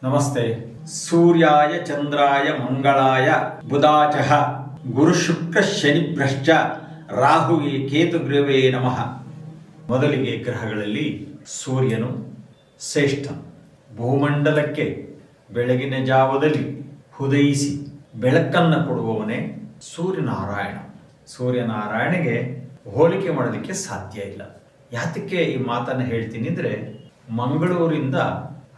ನಮಸ್ತೆ. ಸೂರ್ಯಾಯ ಚಂದ್ರಾಯ ಮಂಗಳಾಯ ಬುಧಾಚಃ ಗುರು ಶುಕ್ರ ಶನಿಭ್ರಶ್ಚ ರಾಹುವೇ ಕೇತುಗ್ರವೇ ನಮಃ. ಮೊದಲಿಗೆ ಗ್ರಹಗಳಲ್ಲಿ ಸೂರ್ಯನು ಶ್ರೇಷ್ಠ. ಭೂಮಂಡಲಕ್ಕೆ ಬೆಳಗಿನ ಜಾವದಲ್ಲಿ ಉದಯಿಸಿ ಬೆಳಕನ್ನು ಕೊಡುವವನೇ ಸೂರ್ಯನಾರಾಯಣ. ಸೂರ್ಯನಾರಾಯಣಗೆ ಹೋಲಿಕೆ ಮಾಡೋದಕ್ಕೆ ಸಾಧ್ಯ ಇಲ್ಲ. ಯಾತಕ್ಕೆ ಈ ಮಾತನ್ನು ಹೇಳ್ತೀನಿ ಅಂದರೆ, ಮಂಗಳೂರಿಂದ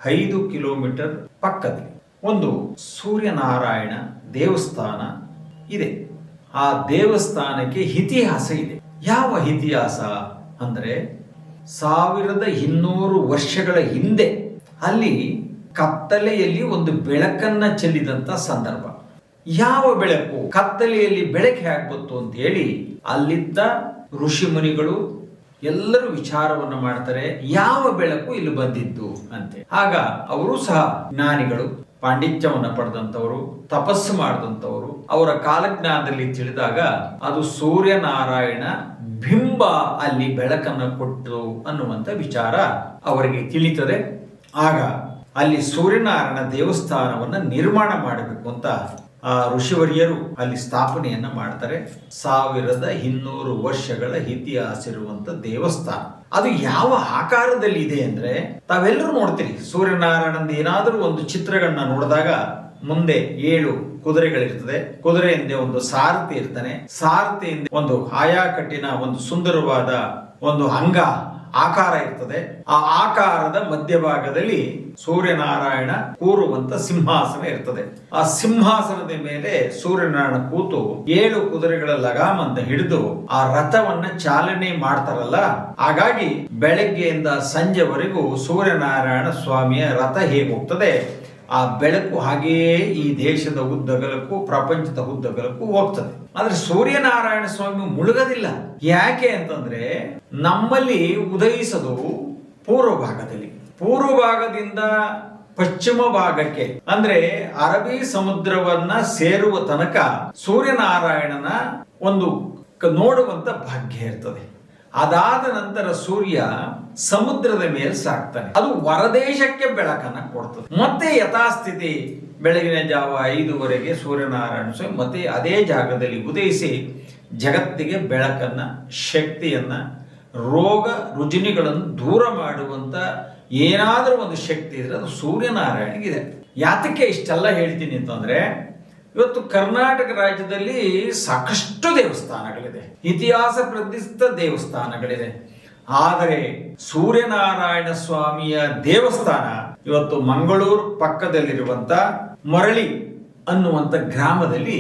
5 ಕಿಲೋಮೀಟರ್ ಪಕ್ಕದಲ್ಲಿ ಒಂದು ಸೂರ್ಯನಾರಾಯಣ ದೇವಸ್ಥಾನ ಇದೆ. ಆ ದೇವಸ್ಥಾನಕ್ಕೆ ಇತಿಹಾಸ ಇದೆ. ಯಾವ ಇತಿಹಾಸ ಅಂದರೆ, 1200 ವರ್ಷಗಳ ಹಿಂದೆ ಅಲ್ಲಿ ಕತ್ತಲೆಯಲ್ಲಿ ಒಂದು ಬೆಳಕನ್ನ ಚೆಲ್ಲಿದಂತ ಸಂದರ್ಭ. ಯಾವ ಬೆಳಕು? ಕತ್ತಲೆಯಲ್ಲಿ ಬೆಳಕು ಹೇಗೆ ಬಂತು ಅಂತ ಹೇಳಿ ಅಲ್ಲಿದ್ದ ಋಷಿ ಮುನಿಗಳು ಎಲ್ಲರೂ ವಿಚಾರವನ್ನು ಮಾಡ್ತಾರೆ, ಯಾವ ಬೆಳಕು ಇಲ್ಲಿ ಬಂದಿದ್ದು ಅಂತೆ. ಆಗ ಅವರು ಸಹ ಜ್ಞಾನಿಗಳು, ಪಾಂಡಿತ್ಯವನ್ನು ಪಡೆದಂಥವರು, ತಪಸ್ಸು ಮಾಡಿದಂಥವರು. ಅವರ ಕಾಲಜ್ಞಾನದಲ್ಲಿ ತಿಳಿದಾಗ ಅದು ಸೂರ್ಯನಾರಾಯಣ ಬಿಂಬ ಅಲ್ಲಿ ಬೆಳಕನ್ನು ಕೊಟ್ಟು ಅನ್ನುವಂಥ ವಿಚಾರ ಅವರಿಗೆ ತಿಳಿತದೆ. ಆಗ ಅಲ್ಲಿ ಸೂರ್ಯನಾರಾಯಣ ದೇವಸ್ಥಾನವನ್ನು ನಿರ್ಮಾಣ ಮಾಡಬೇಕು ಅಂತ ಆ ಋಷಿವರಿಯರು ಅಲ್ಲಿ ಸ್ಥಾಪನೆಯನ್ನ ಮಾಡ್ತಾರೆ. 1200 ವರ್ಷಗಳ ಇತಿಹಾಸ ಇರುವಂತ ದೇವಸ್ಥಾನ. ಅದು ಯಾವ ಆಕಾರದಲ್ಲಿ ಇದೆ ಅಂದ್ರೆ, ತಾವೆಲ್ಲರೂ ನೋಡ್ತೀರಿ ಸೂರ್ಯನಾರಾಯಣದ ಏನಾದರೂ ಒಂದು ಚಿತ್ರಗಳನ್ನ ನೋಡಿದಾಗ ಮುಂದೆ 7 ಕುದುರೆಗಳಿರ್ತದೆ. ಕುದುರೆ ಹಿಂದೆ ಒಂದು ಸಾರಥಿ ಇರ್ತಾನೆ. ಸಾರಥಿ ಹಿಂದೆ ಒಂದು ಆಯಾಕಟ್ಟಿನ ಒಂದು ಸುಂದರವಾದ ಒಂದು ಅಂಗ ಆಕಾರ ಇರ್ತದೆ. ಆ ಆಕಾರದ ಮಧ್ಯಭಾಗದಲ್ಲಿ ಸೂರ್ಯನಾರಾಯಣ ಕೂರುವಂತ ಸಿಂಹಾಸನ ಇರ್ತದೆ. ಆ ಸಿಂಹಾಸನದ ಮೇಲೆ ಸೂರ್ಯನಾರಾಯಣ ಕೂತು 7 ಕುದುರೆಗಳ ಲಗಾಮಂತ ಹಿಡಿದು ಆ ರಥವನ್ನ ಚಾಲನೆ ಮಾಡ್ತಾರಲ್ಲ. ಹಾಗಾಗಿ ಬೆಳಗ್ಗೆಯಿಂದ ಸಂಜೆವರೆಗೂ ಸೂರ್ಯನಾರಾಯಣ ಸ್ವಾಮಿಯ ರಥ ಹೇಗೆ ಹೋಗ್ತದೆ, ಆ ಬೆಳಕು ಹಾಗೆಯೇ ಈ ದೇಶದ ಉದ್ದಗಲಕ್ಕೂ ಪ್ರಪಂಚದ ಉದ್ದಗಲಕ್ಕೂ ಹೋಗ್ತದೆ. ಆದ್ರೆ ಸೂರ್ಯನಾರಾಯಣ ಸ್ವಾಮಿ ಮುಳುಗದಿಲ್ಲ. ಯಾಕೆ ಅಂತಂದ್ರೆ, ನಮ್ಮಲ್ಲಿ ಉದಯಿಸೋದು ಪೂರ್ವ ಭಾಗದಲ್ಲಿ, ಪೂರ್ವ ಭಾಗದಿಂದ ಪಶ್ಚಿಮ ಭಾಗಕ್ಕೆ ಅಂದ್ರೆ ಅರಬ್ಬಿ ಸಮುದ್ರವನ್ನ ಸೇರುವ ತನಕ ಸೂರ್ಯನಾರಾಯಣನ ಒಂದು ನೋಡುವಂತ ಭಾಗ್ಯ ಇರ್ತದೆ. ಅದಾದ ನಂತರ ಸೂರ್ಯ ಸಮುದ್ರದ ಮೇಲೆ ಸಾಕ್ತಾನೆ. ಅದು ಹೊರದೇಶಕ್ಕೆ ಬೆಳಕನ್ನ ಕೊಡ್ತದೆ. ಮತ್ತೆ ಯಥಾಸ್ಥಿತಿ ಬೆಳಗಿನ ಜಾವ 5 ಸೂರ್ಯನಾರಾಯಣ ಸ್ವಾಮಿ ಮತ್ತೆ ಅದೇ ಜಾಗದಲ್ಲಿ ಉದಯಿಸಿ ಜಗತ್ತಿಗೆ ಬೆಳಕನ್ನ, ಶಕ್ತಿಯನ್ನ, ರೋಗ ರುಜಿನಿಗಳನ್ನು ದೂರ ಮಾಡುವಂತ ಏನಾದರೂ ಒಂದು ಶಕ್ತಿ ಇದ್ರೆ ಅದು ಸೂರ್ಯನಾರಾಯಣಗಿದೆ. ಯಾತಕ್ಕೆ ಇಷ್ಟೆಲ್ಲ ಹೇಳ್ತೀನಿ ಅಂತಂದ್ರೆ, ಇವತ್ತು ಕರ್ನಾಟಕ ರಾಜ್ಯದಲ್ಲಿ ಸಾಕಷ್ಟು ದೇವಸ್ಥಾನಗಳಿದೆ, ಇತಿಹಾಸ ಪ್ರಸಿದ್ಧ ದೇವಸ್ಥಾನಗಳಿದೆ. ಆದರೆ ಸೂರ್ಯನಾರಾಯಣ ಸ್ವಾಮಿಯ ದೇವಸ್ಥಾನ ಇವತ್ತು ಮಂಗಳೂರು ಪಕ್ಕದಲ್ಲಿರುವಂತ ಮರಳಿ ಅನ್ನುವಂಥ ಗ್ರಾಮದಲ್ಲಿ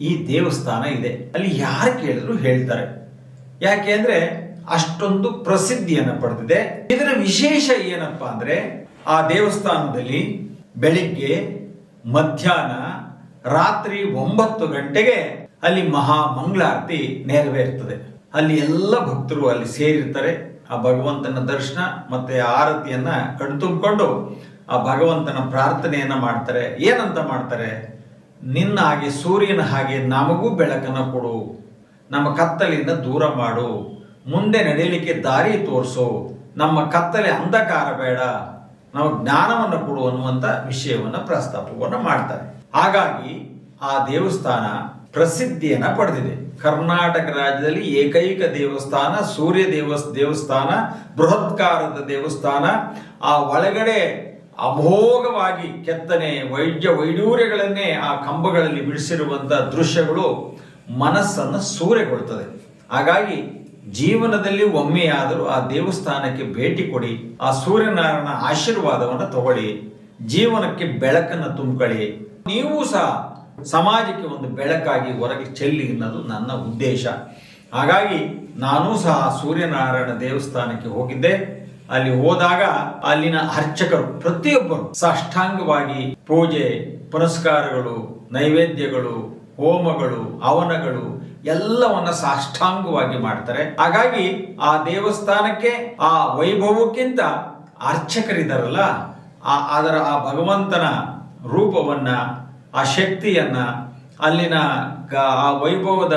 ಈ ದೇವಸ್ಥಾನ ಇದೆ. ಅಲ್ಲಿ ಯಾರು ಕೇಳಿದ್ರು ಹೇಳ್ತಾರೆ. ಯಾಕೆ ಅಂದ್ರೆ ಅಷ್ಟೊಂದು ಪ್ರಸಿದ್ಧಿಯನ್ನು ಪಡೆದಿದೆ. ಇದರ ವಿಶೇಷ ಏನಪ್ಪಾ ಅಂದ್ರೆ, ಆ ದೇವಸ್ಥಾನದಲ್ಲಿ ಬೆಳಿಗ್ಗೆ, ಮಧ್ಯಾಹ್ನ, ರಾತ್ರಿ 9 ಗಂಟೆಗೆ ಅಲ್ಲಿ ಮಹಾ ಮಂಗಳಾರತಿ ನೆರವೇರ್ತದೆ. ಅಲ್ಲಿ ಎಲ್ಲ ಭಕ್ತರು ಅಲ್ಲಿ ಸೇರಿರ್ತಾರೆ. ಆ ಭಗವಂತನ ದರ್ಶನ ಮತ್ತೆ ಆರತಿಯನ್ನ ಕಣ್ತುಂಬಿಕೊಂಡು ಆ ಭಗವಂತನ ಪ್ರಾರ್ಥನೆಯನ್ನ ಮಾಡ್ತಾರೆ. ಏನಂತ ಮಾಡ್ತಾರೆ? ನಿನ್ನ ಹಾಗೆ ಸೂರ್ಯನ ಹಾಗೆ ನಮಗೂ ಬೆಳಕನ್ನು ಕೊಡು, ನಮ್ಮ ಕತ್ತಲಿಂದ ದೂರ ಮಾಡು, ಮುಂದೆ ನಡೆಯಲಿಕ್ಕೆ ದಾರಿ ತೋರಿಸು, ನಮ್ಮ ಕತ್ತಲೆ ಅಂಧಕಾರ ಬೇಡ, ನಾವು ಜ್ಞಾನವನ್ನು ಕೊಡು ಅನ್ನುವಂಥ ವಿಷಯವನ್ನು ಪ್ರಸ್ತಾಪವನ್ನು ಮಾಡ್ತಾರೆ. ಹಾಗಾಗಿ ಆ ದೇವಸ್ಥಾನ ಪ್ರಸಿದ್ಧಿಯನ್ನ ಪಡೆದಿದೆ. ಕರ್ನಾಟಕ ರಾಜ್ಯದಲ್ಲಿ ಏಕೈಕ ದೇವಸ್ಥಾನ ಸೂರ್ಯ ದೇವಸ್ಥಾನ, ಬೃಹತ್ಕಾರದ ದೇವಸ್ಥಾನ. ಆ ಒಳಗಡೆ ಅಮೋಘವಾಗಿ ಕೆತ್ತನೆ, ವೈಡೂರ್ಯಗಳನ್ನೇ ಆ ಕಂಬಗಳಲ್ಲಿ ಬಿಡಿಸಿರುವಂತಹ ದೃಶ್ಯಗಳು ಮನಸ್ಸನ್ನು ಸೂರೆಗೊಳ್ತದೆ. ಹಾಗಾಗಿ ಜೀವನದಲ್ಲಿ ಒಮ್ಮೆಯಾದರೂ ಆ ದೇವಸ್ಥಾನಕ್ಕೆ ಭೇಟಿ ಕೊಡಿ, ಆ ಸೂರ್ಯನಾರಾಯಣ ಆಶೀರ್ವಾದವನ್ನು ತಗೊಳ್ಳಿ, ಜೀವನಕ್ಕೆ ಬೆಳಕನ್ನು ತುಂಬಿಕೊಳ್ಳಿ. ನೀವು ಸಹ ಸಮಾಜಕ್ಕೆ ಒಂದು ಬೆಳಕಾಗಿ ಹೊರಗೆ ಚೆಲ್ಲಿ ಅನ್ನೋದು ನನ್ನ ಉದ್ದೇಶ. ಹಾಗಾಗಿ ನಾನು ಸಹ ಸೂರ್ಯನಾರಾಯಣ ದೇವಸ್ಥಾನಕ್ಕೆ ಹೋಗಿದ್ದೆ. ಅಲ್ಲಿ ಹೋದಾಗ ಅಲ್ಲಿನ ಅರ್ಚಕರು ಪ್ರತಿಯೊಬ್ಬರು ಸಾಷ್ಟಾಂಗವಾಗಿ ಪೂಜೆ ಪುನಸ್ಕಾರಗಳು, ನೈವೇದ್ಯಗಳು, ಹೋಮಗಳು, ಹವನಗಳು ಎಲ್ಲವನ್ನ ಸಾಷ್ಟಾಂಗವಾಗಿ ಮಾಡ್ತಾರೆ. ಹಾಗಾಗಿ ಆ ದೇವಸ್ಥಾನಕ್ಕೆ ಆ ವೈಭವಕ್ಕಿಂತ ಅರ್ಚಕರಿದ್ದಾರಲ್ಲ, ಅದರ ಆ ಭಗವಂತನ ರೂಪವನ್ನ, ಆ ಶಕ್ತಿಯನ್ನ, ಅಲ್ಲಿನ ಆ ವೈಭವದ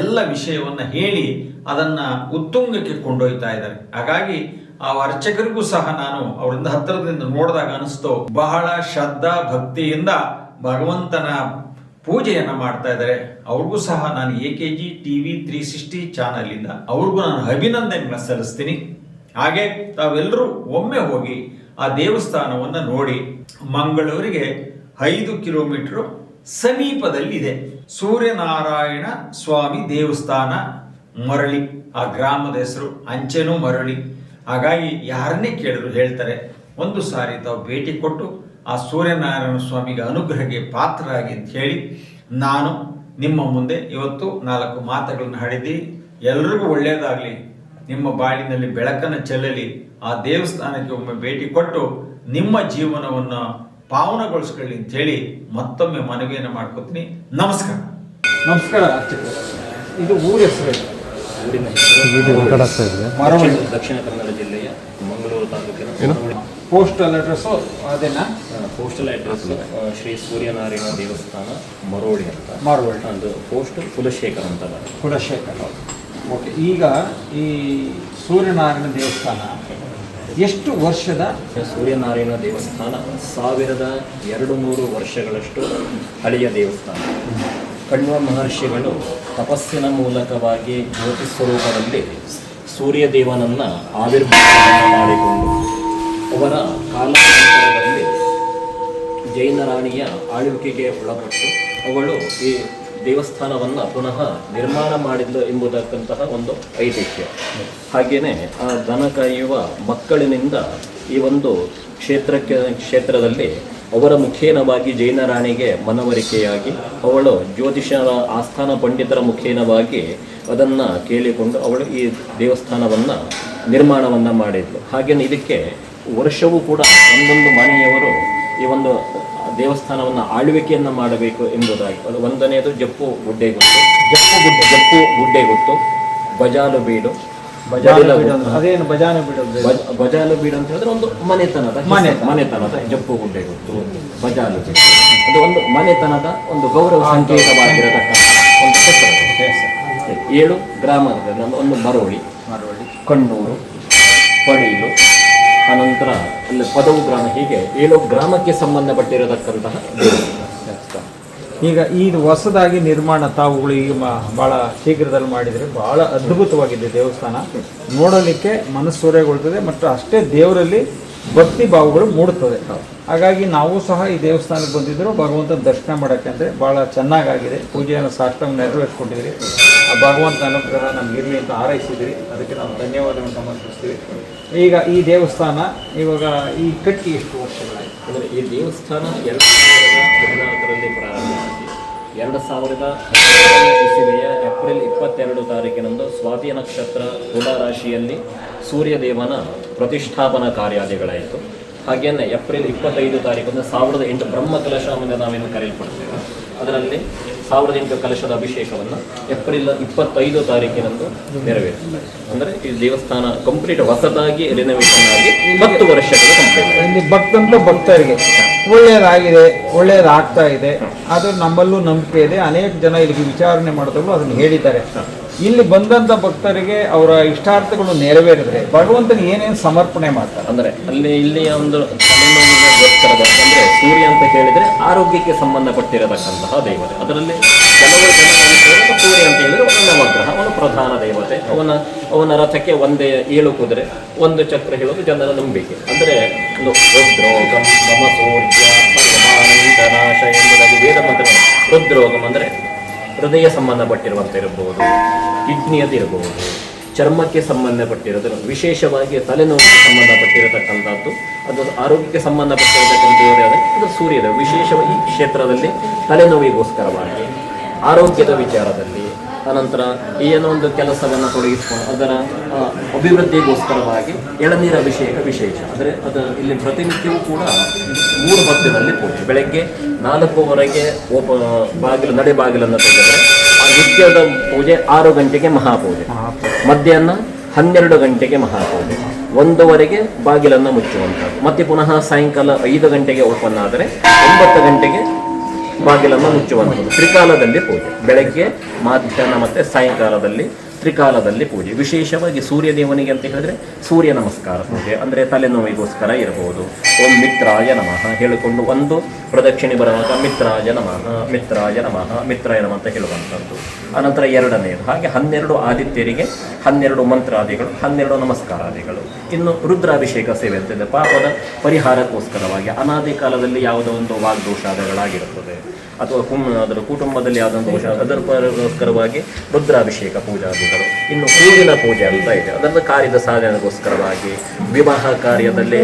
ಎಲ್ಲ ವಿಷಯವನ್ನ ಹೇಳಿ ಅದನ್ನ ಉತ್ತುಂಗಕ್ಕೆ ಕೊಂಡೊಯ್ತಾ ಇದ್ದಾರೆ. ಹಾಗಾಗಿ ಆ ಅರ್ಚಕರಿಗೂ ಸಹ ನಾನು ಅವರಿಂದ ಹತ್ತಿರದಿಂದ ನೋಡಿದಾಗ ಅನಿಸ್ತು, ಬಹಳ ಶ್ರದ್ಧಾ ಭಕ್ತಿಯಿಂದ ಭಗವಂತನ ಪೂಜೆಯನ್ನ ಮಾಡ್ತಾ ಇದ್ದಾರೆ. ಅವ್ರಿಗೂ ಸಹ ನಾನು AKG TV 360 ಚಾನಲ್ ಇಂದ ಅವ್ರಿಗೂ ನಾನು ಅಭಿನಂದನೆಗಳನ್ನ ಸಲ್ಲಿಸ್ತೀನಿ. ಹಾಗೆ ತಾವೆಲ್ಲರೂ ಒಮ್ಮೆ ಹೋಗಿ ಆ ದೇವಸ್ಥಾನವನ್ನು ನೋಡಿ. ಮಂಗಳೂರಿಗೆ 5 ಕಿಲೋಮೀಟರ್ ಸಮೀಪದಲ್ಲಿದೆ ಸೂರ್ಯನಾರಾಯಣ ಸ್ವಾಮಿ ದೇವಸ್ಥಾನ, ಮರಳಿ. ಆ ಗ್ರಾಮದ ಹೆಸರು ಅಂಚೆನೂ ಮರಳಿ. ಹಾಗಾಗಿ ಯಾರನ್ನೇ ಕೇಳಿದ್ರು ಹೇಳ್ತಾರೆ. ಒಂದು ಸಾರಿ ತಾವು ಭೇಟಿ ಕೊಟ್ಟು ಆ ಸೂರ್ಯನಾರಾಯಣ ಸ್ವಾಮಿಗೆ ಅನುಗ್ರಹಕ್ಕೆ ಪಾತ್ರರಾಗಿ ಅಂತ ಹೇಳಿ ನಾನು ನಿಮ್ಮ ಮುಂದೆ ಇವತ್ತು 4 ಮಾತುಗಳನ್ನು ಹಾಡಿದ್ದೀನಿ. ಎಲ್ರಿಗೂ ಒಳ್ಳೆಯದಾಗಲಿ, ನಿಮ್ಮ ಬಾಳಿನಲ್ಲಿ ಬೆಳಕನ್ನು ಚೆಲ್ಲಲಿ. ಆ ದೇವಸ್ಥಾನಕ್ಕೆ ಒಮ್ಮೆ ಭೇಟಿ ಕೊಟ್ಟು ನಿಮ್ಮ ಜೀವನವನ್ನು ಪಾವನಗೊಳಿಸ್ಕೊಳ್ಳಿ ಅಂತ ಹೇಳಿ ಮತ್ತೊಮ್ಮೆ ಮನವಿಯನ್ನು ಮಾಡ್ಕೊತೀನಿ. ನಮಸ್ಕಾರ. ನಮಸ್ಕಾರ ಅರ್ಚಕರು. ಇದು ಊರ ಹೆಸರು? ದಕ್ಷಿಣ ಕನ್ನಡ ಜಿಲ್ಲೆಯ ಮಂಗಳೂರು ತಾಲೂಕಿನ ಪೋಸ್ಟಲ್ ಅಡ್ರೆಸ್ಸು ಅದೇನಾ? ಪೋಸ್ಟಲ್ ಅಡ್ರೆಸ್ ಶ್ರೀ ಸೂರ್ಯನಾರಾಯಣ ದೇವಸ್ಥಾನ, ಮರೋಳಿ ಅಂತ. ಮರೋಳಿ. ಅದು ಪೋಸ್ಟ್ ಕುಲಶೇಖರ್ ಅಂತ. ಕುಲಶೇಖರ್. ಓಕೆ. ಈಗ ಈ ಸೂರ್ಯನಾರಾಯಣ ದೇವಸ್ಥಾನ ಎಷ್ಟು ವರ್ಷದ? ಸೂರ್ಯನಾರಾಯಣ ದೇವಸ್ಥಾನ 1200 ವರ್ಷಗಳಷ್ಟು ಹಳೆಯ ದೇವಸ್ಥಾನ. ಕಣ್ವ ಮಹರ್ಷಿಗಳು ತಪಸ್ಸಿನ ಮೂಲಕವಾಗಿ ಜ್ಯೋತಿ ಸ್ವರೂಪದಲ್ಲಿ ಸೂರ್ಯದೇವನನ್ನು ಆವಿರ್ಭಾವ ಮಾಡಿಕೊಂಡು ಅವರ ಕಾಲಾನಂತರದಲ್ಲಿ ಜೈನ ರಾಣಿಯ ಆಳ್ವಿಕೆಗೆ ಒಳಪಟ್ಟು ಅವಳು ಈ ದೇವಸ್ಥಾನವನ್ನು ಪುನಃ ನಿರ್ಮಾಣ ಮಾಡಿದ್ಲು ಎಂಬುದಕ್ಕಂತಹ ಒಂದು ಐತಿಹ್ಯ. ಹಾಗೆಯೇ ಆ ದನ ಕಾಯುವ ಮಕ್ಕಳಿನಿಂದ ಈ ಒಂದು ಕ್ಷೇತ್ರದಲ್ಲಿ ಅವರ ಮುಖೇನವಾಗಿ ಜೈನ ರಾಣಿಗೆ ಮನವರಿಕೆಯಾಗಿ ಅವಳು ಜ್ಯೋತಿಷರ ಆಸ್ಥಾನ ಪಂಡಿತರ ಮುಖೇನವಾಗಿ ಅದನ್ನು ಕೇಳಿಕೊಂಡು ಅವಳು ಈ ದೇವಸ್ಥಾನವನ್ನು ನಿರ್ಮಾಣವನ್ನು ಮಾಡಿದ್ಲು. ಹಾಗೆಯೇ ಇದಕ್ಕೆ ವರ್ಷವೂ ಕೂಡ ಒಂದೊಂದು ಮನೆಯವರು ಈ ಒಂದು ದೇವಸ್ಥಾನವನ್ನು ಆಳ್ವಿಕೆಯನ್ನು ಮಾಡಬೇಕು ಎಂಬುದಾಗಿ. ಅದು ಒಂದನೇದು ಜಪ್ಪು ಗುಡ್ಡೆಗುತ್ತು, ಜಪ್ಪು ಗುಡ್ಡೆಗುತ್ತು, ಬಜಾಲು ಬೀಡು. ಅದೇನು ಬಜಾನು ಬೀಡು? ಬಜಾಲು ಬೀಡು ಅಂತ ಹೇಳಿದ್ರೆ ಒಂದು ಮನೆತನದ ಜಪ್ಪು ಗುಡ್ಡೆಗುತ್ತು, ಬಜಾಲು ಬೀಡು. ಅದು ಒಂದು ಮನೆತನದ ಒಂದು ಗೌರವ ಸಂಕೇತವಾಗಿರತಕ್ಕಂಥ ಒಂದು ಹೆಸರು. 7 ಗ್ರಾಮದಲ್ಲಿ ಒಂದು ಮರೋಳಿ, ಕಣ್ಣೂರು, ಪಡೀಲು, ಅನಂತರ ಅಲ್ಲಿ ಪದವು ಗ್ರಾಮ, ಹೀಗೆ 7 ಗ್ರಾಮಕ್ಕೆ ಸಂಬಂಧಪಟ್ಟಿರತಕ್ಕಂತಹ ದೇವಸ್ಥಾನ. ಈಗ ಈ ಹೊಸದಾಗಿ ನಿರ್ಮಾಣ ತಾವುಗಳು ಈಗ ಭಾಳ ಶೀಘ್ರದಲ್ಲಿ ಮಾಡಿದರೆ ಭಾಳ ಅದ್ಭುತವಾಗಿದೆ ದೇವಸ್ಥಾನ. ನೋಡಲಿಕ್ಕೆ ಮನಸ್ಸೂರೆಗೊಳ್ತದೆ ಮತ್ತು ಅಷ್ಟೇ ದೇವರಲ್ಲಿ ಭಕ್ತಿ ಭಾವಗಳು ಮೂಡುತ್ತದೆ. ಹಾಗಾಗಿ ನಾವು ಸಹ ಈ ದೇವಸ್ಥಾನಕ್ಕೆ ಬಂದಿದ್ದರು ಭಗವಂತನ ದರ್ಶನ ಮಾಡೋಕ್ಕೆ. ಅಂದರೆ ಭಾಳ ಚೆನ್ನಾಗಾಗಿದೆ. ಪೂಜೆಯನ್ನು ಸಾಷ್ಟಾಂಗ ನೆರವೇರಿಸ್ಕೊಂಡಿದ್ದೀರಿ. ಆ ಭಗವಂತನ ಅನುಗ್ರಹ ನಮಗಿರಲಿ ಅಂತ ಹಾರೈಸಿದಿರಿ. ಅದಕ್ಕೆ ನಾವು ಧನ್ಯವಾದಗಳನ್ನು ಸಮರ್ಪಿಸ್ತೀವಿ. ಈಗ ಈ ದೇವಸ್ಥಾನ ಇವಾಗ ಈ ಕಟ್ಟಿ ಎಷ್ಟು ವರ್ಷಗಳಾಯಿತು? ಅಂದರೆ ಈ ದೇವಸ್ಥಾನ 2014ರಲ್ಲಿ ಪ್ರಾರಂಭವಾಗಿ 2015 ಇಸವಿಯ ಏಪ್ರಿಲ್ 22 ತಾರೀಕಿನಂದು ಸ್ವಾತಿ ನಕ್ಷತ್ರ ತುಲಾ ರಾಶಿಯಲ್ಲಿ ಸೂರ್ಯದೇವನ ಪ್ರತಿಷ್ಠಾಪನಾ ಕಾರ್ಯಾದಿಗಳಾಯಿತು. ಹಾಗೆಯೇ ಏಪ್ರಿಲ್ 25 ತಾರೀಕಂದು 1008 ಬ್ರಹ್ಮಕಲಶ ಎಂದು ನಾವೇನು ಕರೆಯಲ್ಪಡ್ತೇವೆ. ಅದರಲ್ಲಿ 1008 ಕಲಶದ ಅಭಿಷೇಕವನ್ನು ಏಪ್ರಿಲ್ 25 ತಾರೀಕಿನಂದು ನೆರವೇರಿಸಿದೆ. ಅಂದರೆ ಈ ದೇವಸ್ಥಾನ ಕಂಪ್ಲೀಟ್ ಹೊಸದಾಗಿ ರಿನೋವೇಷನ್ ಆಗಿ 10 ವರ್ಷಗಳು ಕಂಪ್ಲೀಟ್. ಇಲ್ಲಿ ಭಕ್ತರಿಗೆ ಒಳ್ಳೆಯದಾಗ್ತಾ ಇದೆ. ಅದು ನಮ್ಮಲ್ಲೂ ನಂಬಿಕೆ ಇದೆ. ಅನೇಕ ಜನ ಇಲ್ಲಿಗೆ ವಿಚಾರಣೆ ಮಾಡಿದವರು ಅದನ್ನು ಹೇಳಿದ್ದಾರೆ. ಇಲ್ಲಿ ಬಂದಂಥ ಭಕ್ತರಿಗೆ ಅವರ ಇಷ್ಟಾರ್ಥಗಳು ನೆರವೇರಿದ್ರೆ ಭಗವಂತನಿಗೆ ಏನೇನು ಸಮರ್ಪಣೆ ಮಾಡ್ತಾರೆ? ಅಂದರೆ ಇಲ್ಲಿಯ ಒಂದು ತಲೆನೋವಿಗೋಸ್ಕರದ, ಅಂದರೆ ಸೂರ್ಯ ಅಂತ ಹೇಳಿದರೆ ಆರೋಗ್ಯಕ್ಕೆ ಸಂಬಂಧಪಟ್ಟಿರತಕ್ಕಂತಹ ದೇವತೆ. ಅದರಲ್ಲಿ ಕೆಲವು ಸೂರ್ಯ ಅಂತ ಹೇಳಿದರೆ ಒಂದು ನವಗ್ರಹ, ಅವನು ಪ್ರಧಾನ ದೇವತೆ. ಅವನ ರಥಕ್ಕೆ ಒಂದೇ 7 ಕುದುರೆ, 1 ಚಕ್ರ ಹೇಳೋದು ಜನರ ನಂಬಿಕೆ. ಅಂದರೆ ಒಂದು ರುದ್ರೋಗಂ ಮಮ ಸೂರ್ಯ ನಾಶ ಎಂಬುದಾಗಿ ವೇದ ಮಂತ್ರ. ರುದ್ರೋಗಂ ಅಂದರೆ ಹೃದಯ ಸಂಬಂಧಪಟ್ಟಿರುವಂತೆ ಇರಬಹುದು, ಕಿಡ್ನಿಯದು ಇರಬಹುದು, ಚರ್ಮಕ್ಕೆ ಸಂಬಂಧಪಟ್ಟಿರೋದು, ವಿಶೇಷವಾಗಿ ತಲೆನೋವಿಗೆ ಸಂಬಂಧಪಟ್ಟಿರತಕ್ಕಂಥದ್ದು. ಅದು ಆರೋಗ್ಯಕ್ಕೆ ಸಂಬಂಧಪಟ್ಟಿರತಕ್ಕಂಥ ಅದು ಸೂರ್ಯದ ವಿಶೇಷವಾಗಿ ಈ ಕ್ಷೇತ್ರದಲ್ಲಿ ತಲೆನೋವಿಗೋಸ್ಕರವಾಗಿ, ಆರೋಗ್ಯದ ವಿಚಾರದಲ್ಲಿ, ಅನಂತರ ಏನೋ ಒಂದು ಕೆಲಸವನ್ನು ತೊಡಗಿಸಿಕೊಂಡು ಅದರ ಅಭಿವೃದ್ಧಿಗೋಸ್ಕರವಾಗಿ ಎಳನೀರ ಅಭಿಷೇಕ ವಿಶೇಷ. ಅಂದರೆ ಅದು ಇಲ್ಲಿ ಪ್ರತಿನಿತ್ಯವೂ ಕೂಡ 3 ಹೊತ್ತಿನಲ್ಲಿ ಪೂಜೆ. ಬೆಳಗ್ಗೆ 4ವರೆಗೆ ನಡೆ ಬಾಗಿಲನ್ನು ತೆಗೆದರೆ ಆ ನಿತ್ಯದ ಪೂಜೆ 6 ಗಂಟೆಗೆ ಮಹಾಪೂಜೆ, ಮಧ್ಯಾಹ್ನ 12 ಗಂಟೆಗೆ ಮಹಾಪೂಜೆ, 1ವರೆಗೆ ಬಾಗಿಲನ್ನು ಮುಚ್ಚುವಂಥದ್ದು. ಮತ್ತೆ ಪುನಃ ಸಾಯಂಕಾಲ 5 ಗಂಟೆಗೆ ಓಪನ್ ಆದರೆ 9 ಗಂಟೆಗೆ ಬಾಗಿಲನ್ನು ಮುಚ್ಚುವಂಥದ್ದು. ತ್ರಿಕಾಲದಲ್ಲಿ ಪೂಜೆ, ಬೆಳಗ್ಗೆ, ಮಧ್ಯಾಹ್ನ ಮತ್ತು ಸಾಯಂಕಾಲದಲ್ಲಿ ತ್ರಿಕಾಲದಲ್ಲಿ ಪೂಜೆ. ವಿಶೇಷವಾಗಿ ಸೂರ್ಯ ದೇವನಿಗೆ ಅಂತ ಹೇಳಿದ್ರೆ ಸೂರ್ಯ ನಮಸ್ಕಾರ ಪೂಜೆ, ಅಂದರೆ ತಲೆನೋವಿಗೋಸ್ಕರ ಇರಬಹುದು. ಓಂ ಮಿತ್ರಾಯ ನಮಃ ಹೇಳಿಕೊಂಡು ಒಂದು ಪ್ರದಕ್ಷಿಣೆ ಬರುವಾಗ ಮಿತ್ರಾಯ ನಮಃ ಮಿತ್ರಾಯ ನಮಃ ಮಿತ್ರಾಯ ನಮಃ ಅಂತ ಹೇಳುವಂಥದ್ದು. ಅನಂತರ ಎರಡನೆಯದು ಹಾಗೆ 12 ಆದಿತ್ಯರಿಗೆ 12 ಮಂತ್ರಾದಿಗಳು, 12 ನಮಸ್ಕಾರಾದಿಗಳು. ಇನ್ನು ರುದ್ರಾಭಿಷೇಕ ಸೇವೆ ಅಂತಿದೆ, ಪಾಪದ ಪರಿಹಾರಕ್ಕೋಸ್ಕರವಾಗಿ. ಅನಾದಿ ಕಾಲದಲ್ಲಿ ಯಾವುದೋ ಒಂದು ವಾಗ್ದೋಷಾದಿಗಳಾಗಿರುತ್ತದೆ ಅಥವಾ ಅದರ ಕುಟುಂಬದಲ್ಲಿ ಯಾವುದೋ ದೋಷ, ಅದಕ್ಕೋಸ್ಕರವಾಗಿ ರುದ್ರಾಭಿಷೇಕ ಪೂಜಾದಿಗಳು. ಇನ್ನು ಹೂವಿನ ಪೂಜೆ ಅಂತ ಇದೆ, ಅದನ್ನು ಕಾರ್ಯದ ಸಾಧನೆಗೋಸ್ಕರವಾಗಿ. ವಿವಾಹ ಕಾರ್ಯದಲ್ಲಿ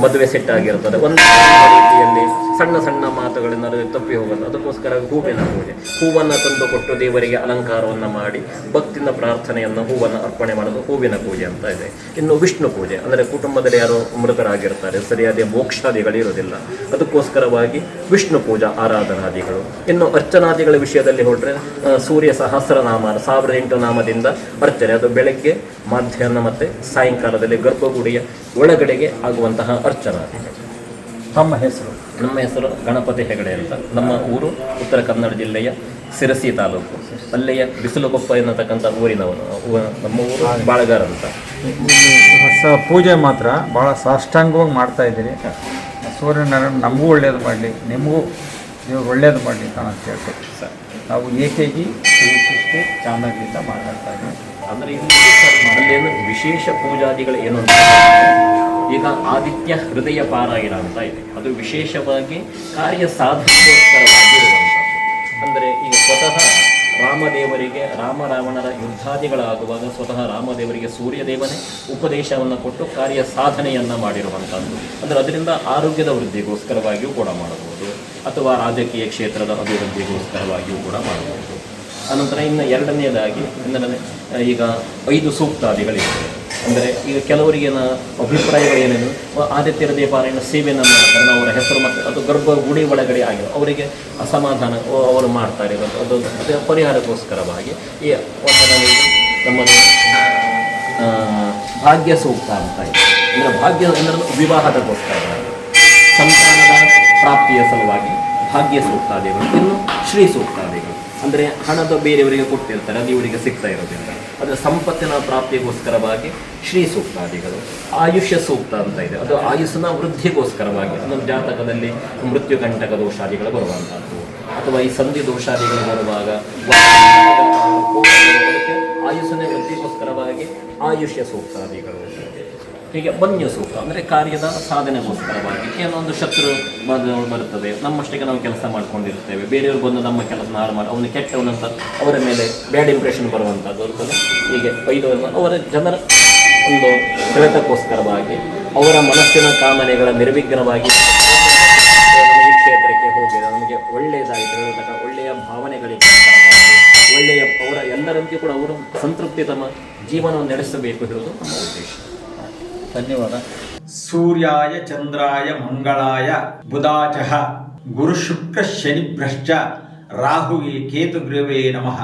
ಮದುವೆ ಸೆಟ್ ಆಗಿರುತ್ತದೆ, ಒಂದು ರೀತಿಯಲ್ಲಿ ಸಣ್ಣ ಸಣ್ಣ ಮಾತುಗಳಿಂದ ತಪ್ಪಿ ಹೋಗೋದು, ಅದಕ್ಕೋಸ್ಕರ ಹೂವಿನ ಪೂಜೆ. ಹೂವನ್ನು ತಂದು ಕೊಟ್ಟು ದೇವರಿಗೆ ಅಲಂಕಾರವನ್ನು ಮಾಡಿ ಭಕ್ತಿಯಿಂದ ಪ್ರಾರ್ಥನೆಯನ್ನು ಹೂವನ್ನು ಅರ್ಪಣೆ ಮಾಡೋದು ಹೂವಿನ ಪೂಜೆ ಅಂತ ಇದೆ. ಇನ್ನು ವಿಷ್ಣು ಪೂಜೆ ಅಂದರೆ ಕುಟುಂಬದಲ್ಲಿ ಯಾರೋ ಮೃತರಾಗಿರ್ತಾರೆ, ಸರಿಯಾದ ಮೋಕ್ಷಾದಿಗಳು ಇರೋದಿಲ್ಲ, ಅದಕ್ಕೋಸ್ಕರವಾಗಿ ವಿಷ್ಣು ಪೂಜಾ ಆರಾಧನಾದಿಗಳು. ಇನ್ನು ಅರ್ಚನಾದಿಗಳ ವಿಷಯದಲ್ಲಿ ಹೊರಟ್ರೆ ಸೂರ್ಯ ಸಹಸ್ರನಾಮ 1008 ನಾಮದಿಂದ ಅರ್ಚನೆ, ಅದು ಬೆಳಗ್ಗೆ ಮಧ್ಯಾಹ್ನ ಮತ್ತು ಸಾಯಂಕಾಲದಲ್ಲಿ ಗರ್ಭಗುಡಿಯ ಒಳಗಡೆಗೆ ಆಗುವಂತಹ ಅರ್ಚನಾದಿಗಳು. ತಮ್ಮ ಹೆಸರು? ನಮ್ಮ ಹೆಸರು ಗಣಪತಿ ಹೆಗಡೆ ಅಂತ. ನಮ್ಮ ಊರು ಉತ್ತರ ಕನ್ನಡ ಜಿಲ್ಲೆಯ ಸಿರಸಿ ತಾಲೂಕು, ಅಲ್ಲೆಯ ಬಿಸಿಲುಕೊಪ್ಪ ಎನ್ನತಕ್ಕಂಥ ಊರಿನವನು. ನಮ್ಮ ಊರು ಬಾಳಗಾರ ಅಂತ. ಪೂಜೆ ಮಾತ್ರ ಭಾಳ ಸಾಷ್ಟಾಂಗವಾಗಿ ಮಾಡ್ತಾ ಇದ್ದೀರಿ. ಸೂರ್ಯನಾರಾಯಣ ನಮಗೂ ಒಳ್ಳೇದು ಮಾಡಲಿ, ನಿಮಗೂ ದೇವ್ರು ಒಳ್ಳೇದು ಮಾಡಲಿ ಅಂತ ನಾನು ಕೇಳ್ತೀನಿ ಸರ್. ನಾವು AKG 360 ಚಾನಲ್ನಿಂದ ಮಾತಾಡ್ತಾ ಇದ್ದೀವಿ. ಅಂದರೆ ಅಲ್ಲೇನು ವಿಶೇಷ ಪೂಜಾದಿಗಳು ಏನು ಅಂತ ಈಗ ಆದಿತ್ಯ ಹೃದಯ ಪಾರಾಯಣ ಅಂತ ಇದೆ, ಅದು ವಿಶೇಷವಾಗಿ ಕಾರ್ಯ ಸಾಧನೆಗೋಸ್ಕರವಾಗಿರುವಂಥದ್ದು. ಅಂದರೆ ಈಗ ಸ್ವತಃ ರಾಮದೇವರಿಗೆ ರಾಮರಾವಣರ ಯುದ್ಧಾದಿಗಳಾಗುವಾಗ ಸ್ವತಃ ರಾಮದೇವರಿಗೆ ಸೂರ್ಯದೇವನೇ ಉಪದೇಶವನ್ನು ಕೊಟ್ಟು ಕಾರ್ಯ ಸಾಧನೆಯನ್ನು ಮಾಡಿರುವಂಥದ್ದು. ಅಂದರೆ ಅದರಿಂದ ಆರೋಗ್ಯದ ವೃದ್ಧಿಗೋಸ್ಕರವಾಗಿಯೂ ಕೂಡ ಮಾಡಬಹುದು, ಅಥವಾ ರಾಜಕೀಯ ಕ್ಷೇತ್ರದ ಅಭಿವೃದ್ಧಿಗೋಸ್ಕರವಾಗಿಯೂ ಕೂಡ ಮಾಡಬಹುದು. ಅನಂತರ ಇನ್ನು ಎರಡನೆಯದಾಗಿ ಅಂದರೆ ಈಗ 5 ಸೂಕ್ತಾದಿಗಳಿವೆ. ಅಂದರೆ ಈಗ ಕೆಲವರಿಗೆ ಅಭಿಪ್ರಾಯಗಳು ಏನೇನು, ಆದಿತ್ಯ ಹೃದಯ ಪಾರಾಯಣ ಸೇವೆಯನ್ನು ಮಾಡ್ತಾರೆ, ಅವರ ಹೆಸರು ಮತ್ತು ಅದು ಗರ್ಭಗುಡಿ ಒಳಗಡೆ ಆಗಿದೆ, ಅವರಿಗೆ ಅಸಮಾಧಾನ ಅವರು ಮಾಡ್ತಾರೆ, ಅದು ಅದರ ಪರಿಹಾರಕ್ಕೋಸ್ಕರವಾಗಿ ಈ ನಮ್ಮದು ಭಾಗ್ಯ ಸೂಕ್ತ ಅಂತ ಇದೆ. ಅಂದರೆ ಭಾಗ್ಯ ಅಂದರೆ ವಿವಾಹದಗೋಸ್ಕರ, ಸಂತಾನದ ಪ್ರಾಪ್ತಿಯ ಸಲುವಾಗಿ ಭಾಗ್ಯ ಸೂಕ್ತಾದಿಗಳು. ಇನ್ನು ಶ್ರೀ ಸೂಕ್ತಾದಿಗಳು ಅಂದರೆ ಹಣದ ಬೇರೆಯವರಿಗೆ ಕೊಟ್ಟಿರ್ತಾರೆ, ಅದು ಇವರಿಗೆ ಸಿಗ್ತಾ ಇರೋದಿಲ್ಲ, ಅದರ ಸಂಪತ್ತಿನ ಪ್ರಾಪ್ತಿಗೋಸ್ಕರವಾಗಿ ಶ್ರೀ ಸೂಕ್ತಾದಿಗಳು. ಆಯುಷ್ಯ ಸೂಕ್ತ ಅಂತ ಇದೆ, ಅದು ಆಯುಸ್ಸಿನ ವೃದ್ಧಿಗೋಸ್ಕರವಾಗಿ. ಅದೊಂದು ಜಾತಕದಲ್ಲಿ ಮೃತ್ಯುಗಂಟಕ ದೋಷಾದಿಗಳು ಬರುವಂಥದ್ದು, ಅಥವಾ ಈ ಸಂಧಿ ದೋಷಾದಿಗಳು ಬರುವಾಗ ಆಯುಸ್ಸಿನ ವೃದ್ಧಿಗೋಸ್ಕರವಾಗಿ ಆಯುಷ್ಯ ಸೂಕ್ತಾದಿಗಳು. ಹೀಗೆ ವನ್ಯ ಸೂಕ್ತ ಅಂದರೆ ಕಾರ್ಯದ ಸಾಧನೆಗೋಸ್ಕರವಾಗಿ. ಏನೋ ಒಂದು ಶತ್ರು ಬರುತ್ತದೆ, ನಮ್ಮಷ್ಟಿಗೆ ನಾವು ಕೆಲಸ ಮಾಡ್ಕೊಂಡಿರ್ತೇವೆ, ಬೇರೆಯವರು ಬಂದು ನಮ್ಮ ಕೆಲಸ ಹಾಳು ಮಾಡಿ ಅವನು ಕೆಟ್ಟವನಂತ ಅವರ ಮೇಲೆ ಬ್ಯಾಡ್ ಇಂಪ್ರೆಷನ್ ಬರುವಂಥದ್ದು ಇರ್ತದೆ. ಹೀಗೆ 5 ಅವರ ಜನರ ಒಂದು ಸೆಳೆತಕ್ಕೋಸ್ಕರವಾಗಿ ಅವರ ಮನಸ್ಸಿನ ಕಾಮನೆಗಳ ನಿರ್ವಿಘ್ನವಾಗಿ ಈ ಕ್ಷೇತ್ರಕ್ಕೆ ಹೋಗಿ ನಮಗೆ ಒಳ್ಳೆಯದಾಯಿತು ಹೇಳತಕ್ಕ ಒಳ್ಳೆಯ ಭಾವನೆಗಳಿಗೆ ಒಳ್ಳೆಯ ಅವರ ಎಲ್ಲರಂತೆ ಕೂಡ ಅವರು ಸಂತೃಪ್ತಿ ತಮ್ಮ ಜೀವನವನ್ನು ನಡೆಸಬೇಕು ಹೇಳುವುದು ನಮ್ಮ ಉದ್ದೇಶ. ಧನ್ಯವಾದ. ಸೂರ್ಯಾಯ ಚಂದ್ರಾಯ ಮಂಗಳಾಯ ಬುಧಾಚ ಗುರು ಶುಕ್ರ ಶನಿಭ್ರಶ್ಚ ರಾಹುವೇ ಕೇತುಗ್ರವೇ ನಮಃ.